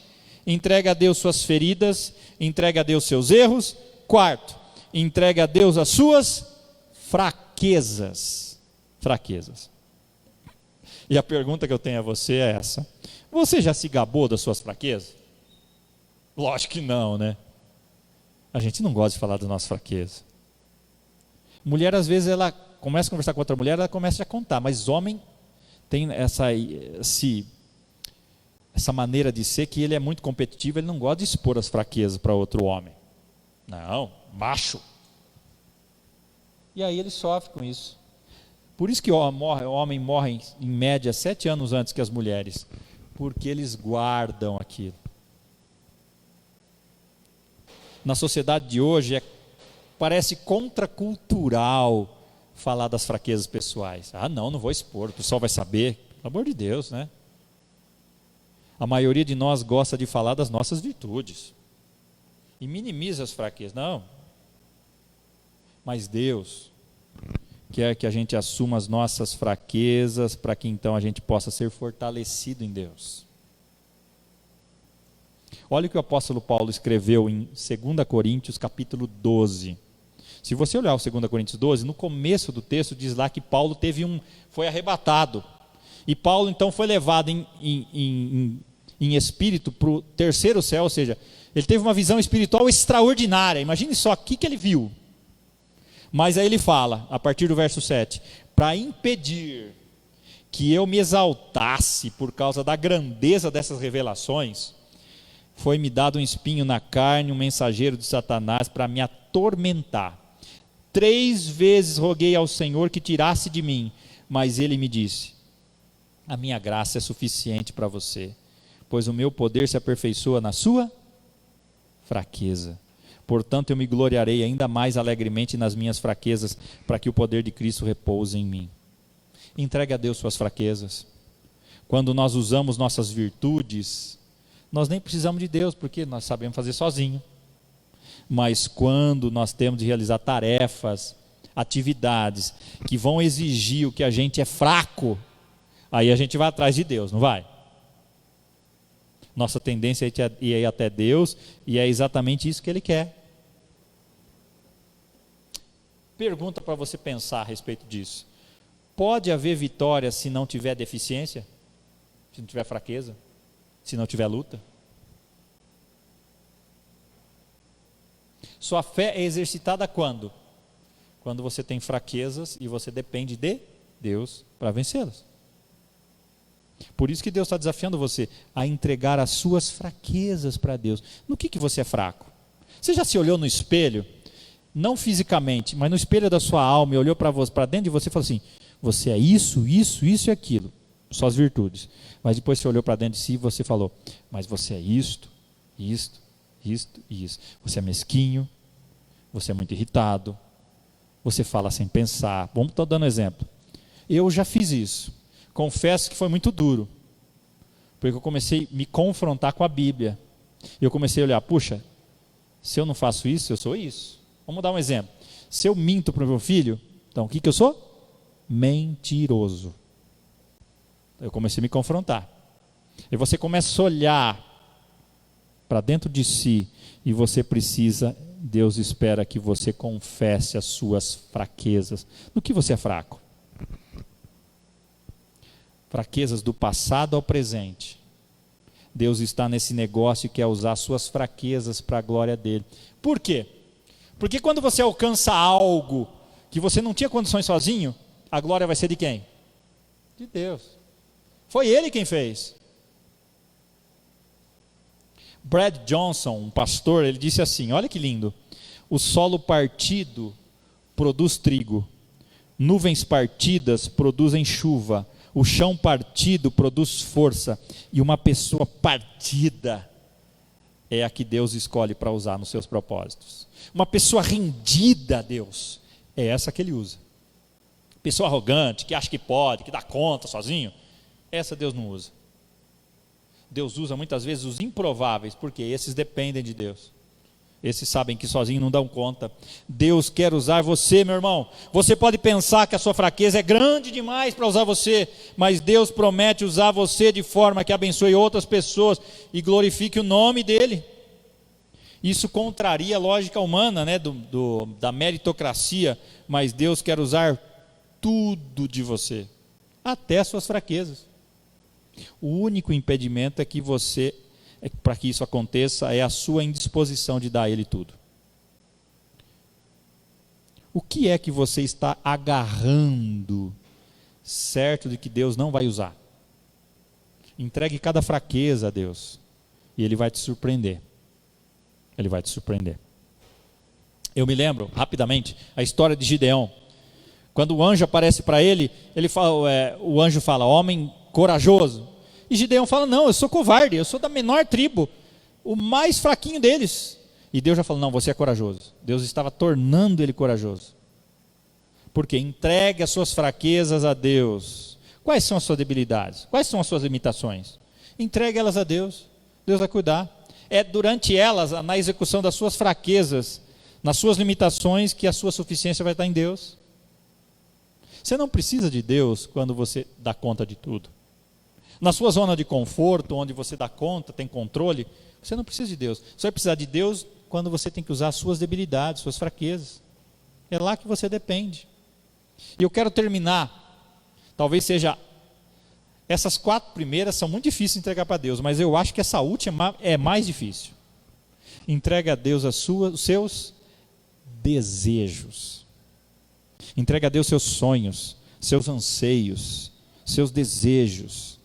Entregue a Deus suas feridas. Entregue a Deus seus erros. Quarto, entregue a Deus as suas fraquezas. Fraquezas. E a pergunta que eu tenho a você é essa: você já se gabou das suas fraquezas? Lógico que não, né? A gente não gosta de falar das nossas fraquezas. Mulher, às vezes, ela começa a conversar com outra mulher, ela começa a contar, mas homem tem essa maneira de ser, que ele é muito competitivo, ele não gosta de expor as fraquezas para outro homem. Não, macho. E aí ele sofre com isso. Por isso que o homem morre em média 7 anos antes que as mulheres, porque eles guardam aquilo. Na sociedade de hoje, parece contracultural falar das fraquezas pessoais. Ah, não vou expor, o pessoal vai saber. Pelo amor de Deus, né? A maioria de nós gosta de falar das nossas virtudes e minimiza as fraquezas. Não. Mas Deus quer que a gente assuma as nossas fraquezas, para que então a gente possa ser fortalecido em Deus. Olha o que o apóstolo Paulo escreveu em 2 Coríntios capítulo 12. Se você olhar o 2 Coríntios 12, no começo do texto diz lá que Paulo foi arrebatado. E Paulo então foi levado em espírito para o terceiro céu, ou seja, ele teve uma visão espiritual extraordinária. Imagine só o que ele viu. Mas aí ele fala, a partir do verso 7, para impedir que eu me exaltasse por causa da grandeza dessas revelações, foi-me dado um espinho na carne, um mensageiro de Satanás para me atormentar. 3 vezes roguei ao Senhor que tirasse de mim, mas ele me disse: a minha graça é suficiente para você, pois o meu poder se aperfeiçoa na sua fraqueza. Portanto, eu me gloriarei ainda mais alegremente nas minhas fraquezas, para que o poder de Cristo repouse em mim. Entregue a Deus suas fraquezas. Quando nós usamos nossas virtudes, nós nem precisamos de Deus, porque nós sabemos fazer sozinho. Mas quando nós temos de realizar tarefas, atividades que vão exigir o que a gente é fraco, aí a gente vai atrás de Deus, não vai? Nossa tendência é ir até Deus, e é exatamente isso que Ele quer. Pergunta para você pensar a respeito disso: pode haver vitória se não tiver deficiência? Se não tiver fraqueza? Se não tiver luta? Sua fé é exercitada quando? Quando você tem fraquezas e você depende de Deus para vencê-las. Por isso que Deus está desafiando você a entregar as suas fraquezas para Deus. No que você é fraco? Você já se olhou no espelho? Não fisicamente, mas no espelho da sua alma, e olhou para dentro de você e falou assim: você é isso, isso, isso e aquilo, suas virtudes. Mas depois você olhou para dentro de si e você falou: mas você é isto, isto e isso. Você é mesquinho, você é muito irritado, você fala sem pensar. Estou dando exemplo. Eu já fiz isso. Confesso que foi muito duro, porque eu comecei a me confrontar com a Bíblia. Eu comecei a olhar: puxa, se eu não faço isso, eu sou isso. Vamos dar um exemplo. Se eu minto para o meu filho, então o que eu sou? Mentiroso. Eu comecei a me confrontar. E você começa a olhar para dentro de si, e você precisa, Deus espera que você confesse as suas fraquezas. No que você é fraco? Fraquezas do passado ao presente. Deus está nesse negócio e quer usar suas fraquezas para a glória dele. Por quê? Porque quando você alcança algo que você não tinha condições sozinho, a glória vai ser de quem? De Deus. Foi Ele quem fez. Brad Johnson, um pastor, ele disse assim: olha que lindo: o solo partido produz trigo, nuvens partidas produzem chuva, o chão partido produz força, e uma pessoa partida é a que Deus escolhe para usar nos seus propósitos. Uma pessoa rendida a Deus é essa que Ele usa. Pessoa arrogante, que acha que pode, que dá conta sozinho, essa Deus não usa. Deus usa muitas vezes os improváveis, porque esses dependem de Deus. Esses sabem que sozinhos não dão conta. Deus quer usar você, meu irmão. Você pode pensar que a sua fraqueza é grande demais para usar você, mas Deus promete usar você de forma que abençoe outras pessoas e glorifique o nome dEle. Isso contraria a lógica humana, né, da meritocracia, mas Deus quer usar tudo de você, até as suas fraquezas. O único impedimento é que para que isso aconteça, é a sua indisposição de dar a Ele tudo. O que é que você está agarrando, certo de que Deus não vai usar? Entregue cada fraqueza a Deus, e Ele vai te surpreender. Ele vai te surpreender. Eu me lembro, rapidamente, a história de Gideão. Quando o anjo aparece para ele, o anjo fala: homem corajoso. E Gideão fala: não, eu sou covarde, eu sou da menor tribo, o mais fraquinho deles. E Deus já falou: não, você é corajoso. Deus estava tornando ele corajoso. Porque entregue as suas fraquezas a Deus. Quais são as suas debilidades? Quais são as suas limitações? Entregue elas a Deus. Deus vai cuidar. É durante elas, na execução das suas fraquezas, nas suas limitações, que a sua suficiência vai estar em Deus. Você não precisa de Deus quando você dá conta de tudo. Na sua zona de conforto, onde você dá conta, tem controle, você não precisa de Deus. Você vai precisar de Deus quando você tem que usar as suas debilidades, suas fraquezas. É lá que você depende. E eu quero terminar, talvez seja, essas 4 primeiras são muito difíceis de entregar para Deus, mas eu acho que essa última é mais difícil. Entrega a Deus os seus desejos. Entrega a Deus seus sonhos, seus anseios, seus desejos.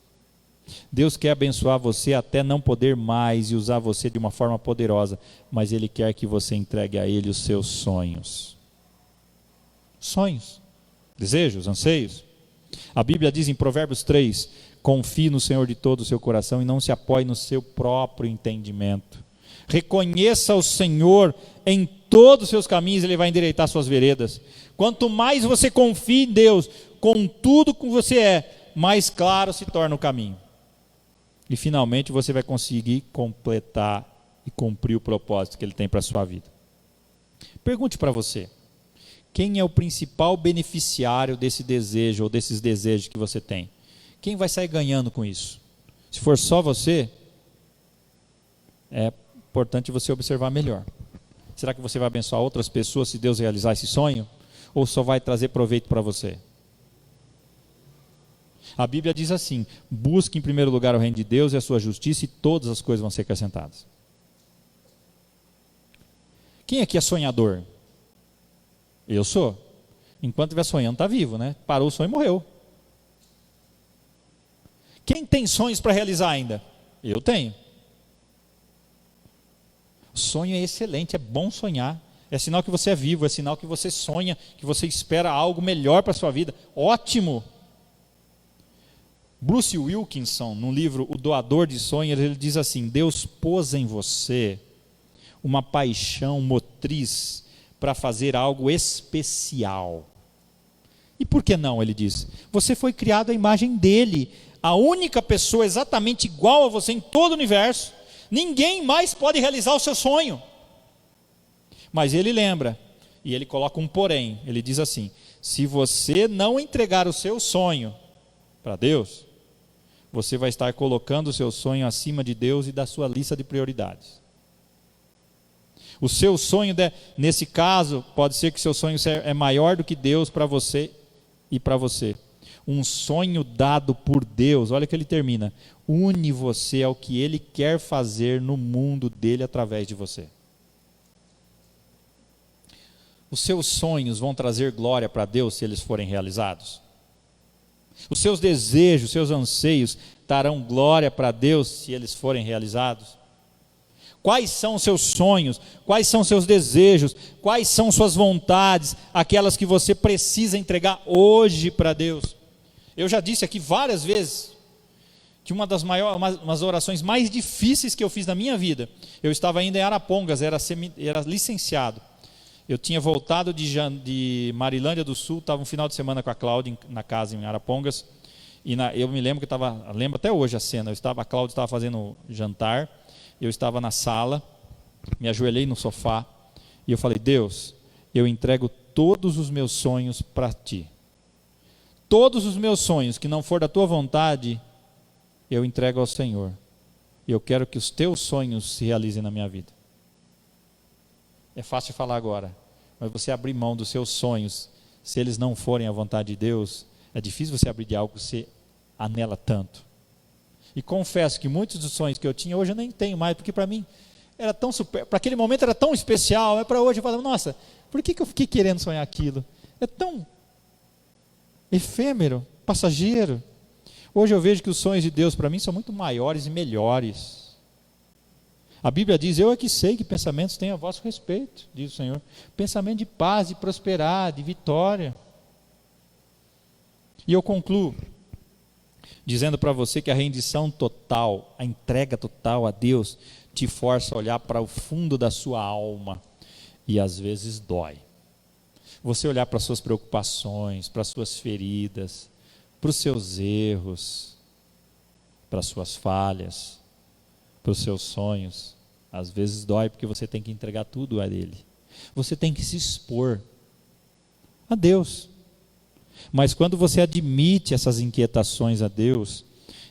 Deus quer abençoar você até não poder mais e usar você de uma forma poderosa, mas Ele quer que você entregue a Ele os seus sonhos. Sonhos, desejos, anseios. A Bíblia diz em Provérbios 3: confie no Senhor de todo o seu coração e não se apoie no seu próprio entendimento. Reconheça o Senhor em todos os seus caminhos, Ele vai endireitar suas veredas. Quanto mais você confia em Deus, com tudo que você é, mais claro se torna o caminho. E finalmente você vai conseguir completar e cumprir o propósito que Ele tem para a sua vida. Pergunte para você, quem é o principal beneficiário desse desejo ou desses desejos que você tem? Quem vai sair ganhando com isso? Se for só você, é importante você observar melhor. Será que você vai abençoar outras pessoas se Deus realizar esse sonho? Ou só vai trazer proveito para você? A Bíblia diz assim: busque em primeiro lugar o reino de Deus e a sua justiça, e todas as coisas vão ser acrescentadas. Quem aqui é sonhador? Eu sou. Enquanto estiver sonhando, está vivo, né? Parou o sonho e morreu. Quem tem sonhos para realizar ainda? Eu tenho. O sonho é excelente, é bom sonhar. É sinal que você é vivo, é sinal que você sonha, que você espera algo melhor para a sua vida. Ótimo! Bruce Wilkinson, no livro O Doador de Sonhos, ele diz assim: Deus pôs em você uma paixão motriz para fazer algo especial. E por que não, ele diz? Você foi criado à imagem dele, a única pessoa exatamente igual a você em todo o universo. Ninguém mais pode realizar o seu sonho. Mas ele lembra, e ele coloca um porém, ele diz assim: se você não entregar o seu sonho para Deus, você vai estar colocando o seu sonho acima de Deus e da sua lista de prioridades. O seu sonho, nesse caso, pode ser que seu sonho é maior do que Deus para você e para você. Um sonho dado por Deus, olha que ele termina: une você ao que Ele quer fazer no mundo dele através de você. Os seus sonhos vão trazer glória para Deus se eles forem realizados? Os seus desejos, seus anseios darão glória para Deus se eles forem realizados? Quais são os seus sonhos? Quais são os seus desejos? Quais são suas vontades? Aquelas que você precisa entregar hoje para Deus? Eu já disse aqui várias vezes que uma das umas orações mais difíceis que eu fiz na minha vida, eu estava ainda em Arapongas, era licenciado. Eu tinha voltado de Marilândia do Sul, estava um final de semana com a Cláudia na casa em Arapongas, e eu me lembro que lembro até hoje a cena, a Cláudia estava fazendo jantar, eu estava na sala, me ajoelhei no sofá, e eu falei: Deus, eu entrego todos os meus sonhos para Ti. Todos os meus sonhos que não for da Tua vontade, eu entrego ao Senhor. E eu quero que os Teus sonhos se realizem na minha vida. É fácil falar agora, mas você abrir mão dos seus sonhos, se eles não forem a vontade de Deus, é difícil você abrir de algo que você anela tanto. E confesso que muitos dos sonhos que eu tinha, hoje eu nem tenho mais, porque para mim, era tão para aquele momento era tão especial, para hoje eu falo: nossa, por que eu fiquei querendo sonhar aquilo? É tão efêmero, passageiro. Hoje eu vejo que os sonhos de Deus para mim são muito maiores e melhores. A Bíblia diz: eu é que sei que pensamentos têm a vosso respeito, diz o Senhor. Pensamento de paz, de prosperar, de vitória. E eu concluo dizendo para você que a rendição total, a entrega total a Deus, te força a olhar para o fundo da sua alma, e às vezes dói. Você olhar para as suas preocupações, para as suas feridas, para os seus erros, para as suas falhas, para os seus sonhos, às vezes dói, porque você tem que entregar tudo a Ele. Você tem que se expor a Deus. Mas quando você admite essas inquietações a Deus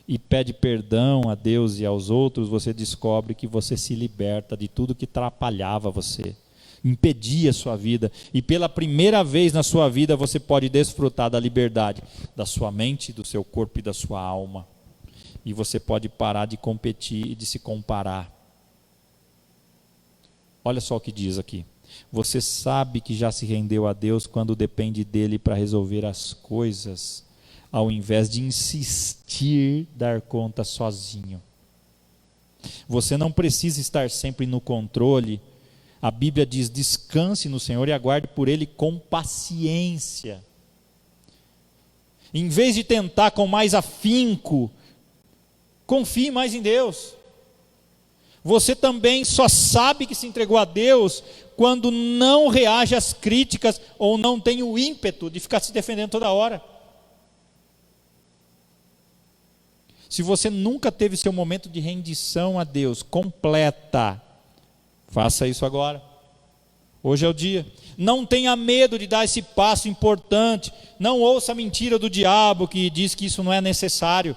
e pede perdão a Deus e aos outros, você descobre que você se liberta de tudo que atrapalhava você, impedia a sua vida, e pela primeira vez na sua vida você pode desfrutar da liberdade da sua mente, do seu corpo e da sua alma. E você pode parar de competir e de se comparar. Olha só o que diz aqui: você sabe que já se rendeu a Deus quando depende dele para resolver as coisas, ao invés de insistir dar conta sozinho. Você não precisa estar sempre no controle. A Bíblia diz: descanse no Senhor e aguarde por Ele com paciência. Em vez de tentar com mais afinco, confie mais em Deus. Você também só sabe que se entregou a Deus quando não reage às críticas ou não tem o ímpeto de ficar se defendendo toda hora. Se você nunca teve seu momento de rendição a Deus completa, faça isso agora. Hoje é o dia. Não tenha medo de dar esse passo importante. Não ouça a mentira do diabo que diz que isso não é necessário.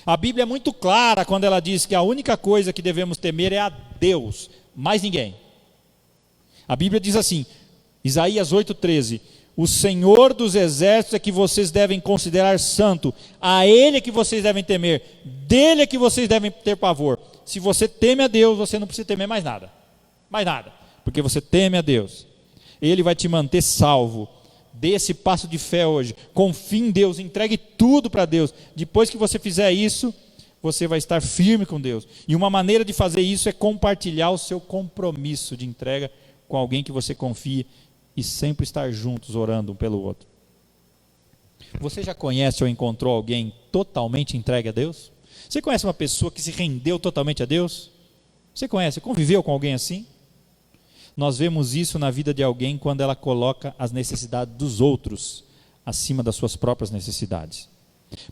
A Bíblia é muito clara quando ela diz que a única coisa que devemos temer é a Deus, mais ninguém. A Bíblia diz assim, Isaías 8,13: o Senhor dos exércitos é que vocês devem considerar santo, a Ele é que vocês devem temer, dele é que vocês devem ter pavor. Se você teme a Deus, você não precisa temer mais nada, porque você teme a Deus. Ele vai te manter salvo. Dê esse passo de fé hoje, confie em Deus, entregue tudo para Deus. Depois que você fizer isso, você vai estar firme com Deus. E uma maneira de fazer isso é compartilhar o seu compromisso de entrega com alguém que você confia e sempre estar juntos orando um pelo outro. Você já conhece ou encontrou alguém totalmente entregue a Deus? Você conhece uma pessoa que se rendeu totalmente a Deus? Você conhece, conviveu com alguém assim? Nós vemos isso na vida de alguém quando ela coloca as necessidades dos outros acima das suas próprias necessidades.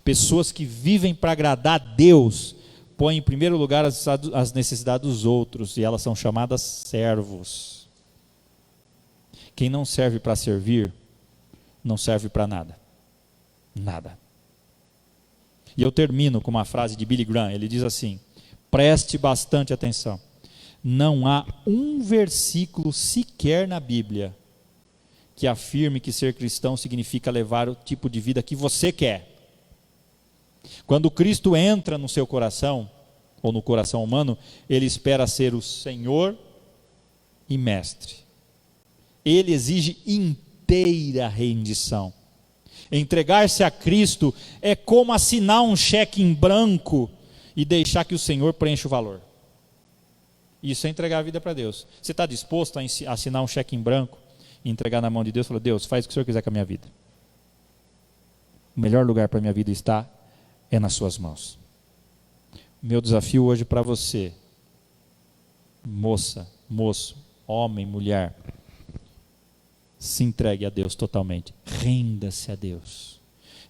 Pessoas que vivem para agradar a Deus, põem em primeiro lugar as necessidades dos outros, e elas são chamadas servos. Quem não serve para servir, não serve para nada. Nada. E eu termino com uma frase de Billy Graham, ele diz assim, preste bastante atenção. Não há um versículo sequer na Bíblia que afirme que ser cristão significa levar o tipo de vida que você quer. Quando Cristo entra no seu coração, ou no coração humano, Ele espera ser o Senhor e Mestre. Ele exige inteira rendição. Entregar-se a Cristo é como assinar um cheque em branco e deixar que o Senhor preencha o valor. Isso é entregar a vida para Deus. Você está disposto a assinar um cheque em branco e entregar na mão de Deus? Falar, Deus, faz o que o Senhor quiser com a minha vida. O melhor lugar para a minha vida estar é nas suas mãos. O meu desafio hoje para você, moça, moço, homem, mulher, se entregue a Deus totalmente. Renda-se a Deus.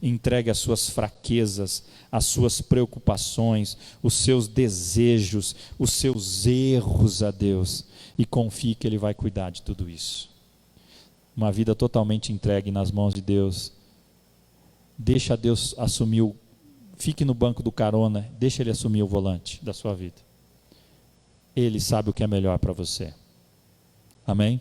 Entregue as suas fraquezas, as suas preocupações, os seus desejos, os seus erros a Deus e confie que Ele vai cuidar de tudo isso. Uma vida totalmente entregue nas mãos de Deus. Deixa Deus assumir fique no banco do carona, deixa Ele assumir o volante da sua vida. Ele sabe o que é melhor para você. Amém?